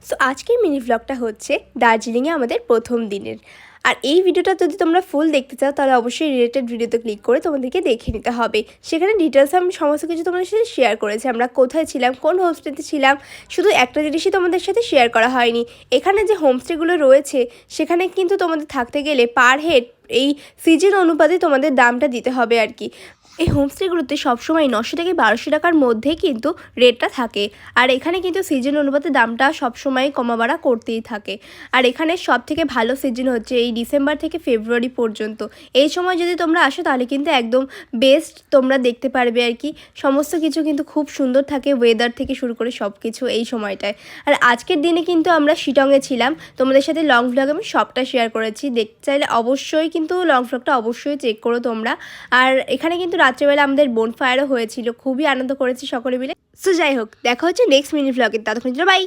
So আজকের mini ভ্লগটা হচ্ছে দার্জিলিংয়ে আমাদের প্রথম দিনের। আর এই ভিডিওটা যদি তোমরা ফুল দেখতে চাও তাহলে অবশ্যই রিলেটেড ভিডিওতে ক্লিক করে তোমাদেরকে দেখে নিতে হবে। সেখানে ডিটেলস আমি সমস্ত কিছু তোমাদের সাথে শেয়ার করেছি, আমরা কোথায় ছিলাম, কোন হোমস্টেতে ছিলাম। শুধু একটা জিনিসই তোমাদের সাথে শেয়ার করা হয়নি, এখানে যে হোমস্টেগুলো রয়েছে সেখানে কিন্তু তোমাদের থাকতে গেলে পার হেড এই সিজন অনুপাতে তোমাদের দামটা দিতে হবে আর কি। এই হোমস্টেগুলোতে সবসময় 900 থেকে 1200 টাকার মধ্যে কিন্তু রেটটা থাকে। আর এখানে কিন্তু সিজন অনুপাতে দামটা সবসময় কমা বাড়া করতেই থাকে। আর এখানে সবথেকে ভালো সিজন হচ্ছে এই ডিসেম্বর থেকে ফেব্রুয়ারি পর্যন্ত। এই সময় যদি তোমরা আসো তাহলে কিন্তু একদম বেস্ট তোমরা দেখতে পারবে আর কি। সমস্ত কিছু কিন্তু খুব সুন্দর থাকে, ওয়েদার থেকে শুরু করে সব কিছু এই সময়টায়। আর আজকের দিনে কিন্তু আমরা শিটংয়ে ছিলাম, তোমাদের সাথে লং ভ্লগ আমি সবটা শেয়ার করেছি। দেখতে চাইলে অবশ্যই কিন্তু লং ভ্লগটা অবশ্যই চেক করো তোমরা। আর এখানে কিন্তু রাত্রেবেলা আমাদের বোনফায়ারও হয়েছিল, খুবই আনন্দ করেছি সকলে মিলে। সো যাই হোক, দেখা হচ্ছে নেক্সট মিনি ভ্লগে, ততক্ষণ বাই।